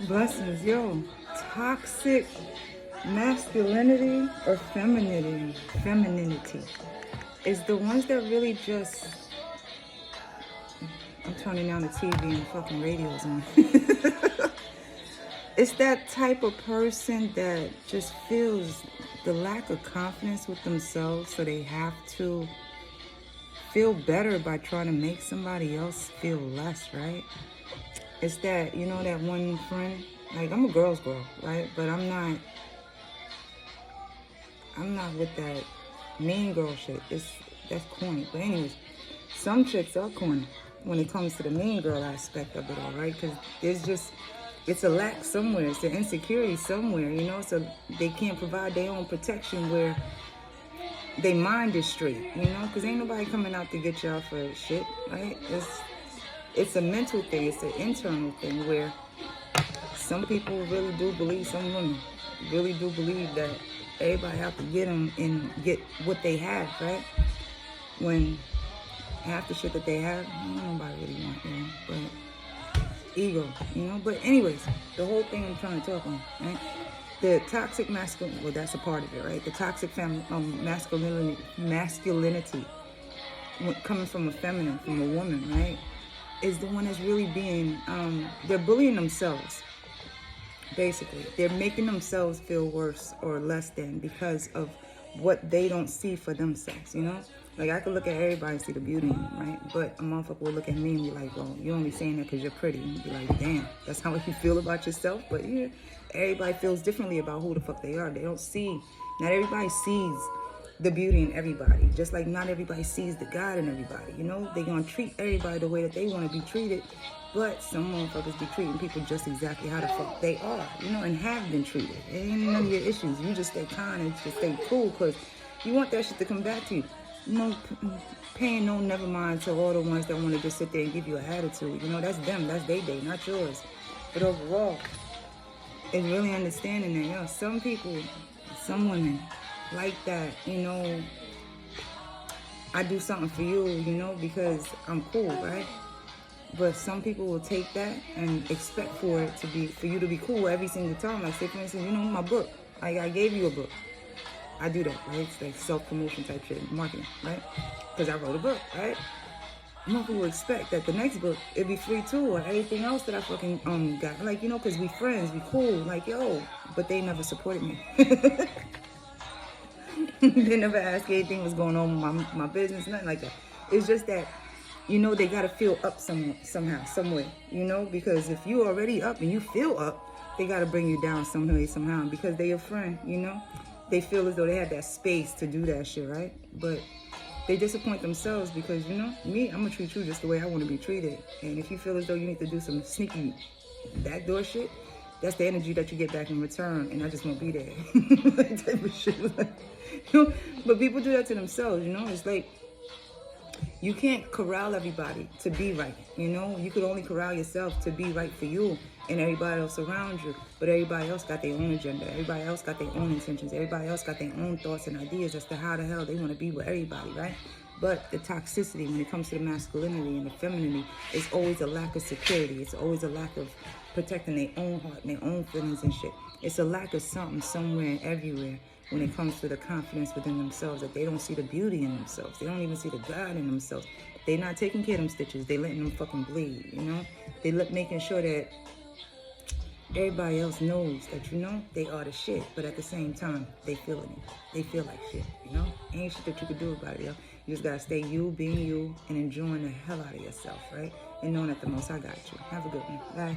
Blessings, yo. Toxic masculinity or femininity is the ones that really just. I'm turning down the TV and the fucking radio's on. It's that type of person that just feels the lack of confidence with themselves, so they have to feel better by trying to make somebody else feel less, right? It's that, that one friend, like I'm a girl's girl, right? But I'm not with that mean girl shit. That's corny. But anyways, some chicks are corny when it comes to the mean girl aspect of it all, right? Because it's a lack somewhere. It's an insecurity somewhere, so they can't provide their own protection where their mind is straight, because ain't nobody coming out to get y'all for shit, right? It's a mental thing. It's an internal thing where some people really do believe, some women really do believe that everybody have to get them and get what they have, right? When half the shit that they have, nobody really want, but ego, But anyways, the whole thing I'm trying to talk on, right? The toxic masculinity, well, that's a part of it, right? The toxic masculinity coming from a feminine, from a woman, right? Is the one that's really being, they're bullying themselves, basically. They're making themselves feel worse or less than because of what they don't see for themselves, Like, I could look at everybody and see the beauty in them, right? But a motherfucker will look at me and be like, well, you're only saying that because you're pretty. And be like, damn, that's how you feel about yourself? But yeah, everybody feels differently about who the fuck they are. They don't see, not everybody sees the beauty in everybody. Just like not everybody sees the God in everybody, They're going to treat everybody the way that they want to be treated. But some motherfuckers be treating people just exactly how the fuck they are, and have been treated. It ain't none of your issues. You just stay kind and just stay cool because you want that shit to come back to you. Paying no never mind to all the ones that want to just sit there and give you an attitude. That's them. That's their day, not yours. But overall, it's really understanding that, some people, some women like that, I do something for you, because I'm cool, right? But some people will take that and expect for you to be cool every single time. Like, say, for instance, my book. I gave you a book. I do that, right? It's like self-promotion type shit, marketing, right? Because I wrote a book, right? Most people expect that the next book, it'd be free too, or anything else that I fucking got. Like, because we friends, we cool, like, yo. But they never supported me. They never asked anything was going on with my business, nothing like that. It's just that, they got to feel up somehow, somewhere, because if you already up and you feel up, they got to bring you down somehow, because they your friend, They feel as though they have that space to do that shit, right? But they disappoint themselves because, me, I'm going to treat you just the way I want to be treated. And if you feel as though you need to do some sneaky backdoor shit, that's the energy that you get back in return, and I just won't be there. That type of shit. But people do that to themselves, It's like, you can't corral everybody to be right, You could only corral yourself to be right for you and everybody else around you. But everybody else got their own agenda. Everybody else got their own intentions. Everybody else got their own thoughts and ideas as to how the hell they want to be with everybody, right? But the toxicity when it comes to the masculinity and the femininity is always a lack of security. It's always a lack of protecting their own heart and their own feelings and shit. It's a lack of something somewhere and everywhere when it comes to the confidence within themselves, that they don't see the beauty in themselves. They don't even see the God in themselves. They not taking care of them stitches. They letting them fucking bleed, They making sure that everybody else knows that, they are the shit. But at the same time, they feeling it. They feel like shit, Ain't shit that you could do about it, yo. You just gotta stay you, being you, and enjoying the hell out of yourself, right? And knowing that the most I got you. Have a good one. Bye.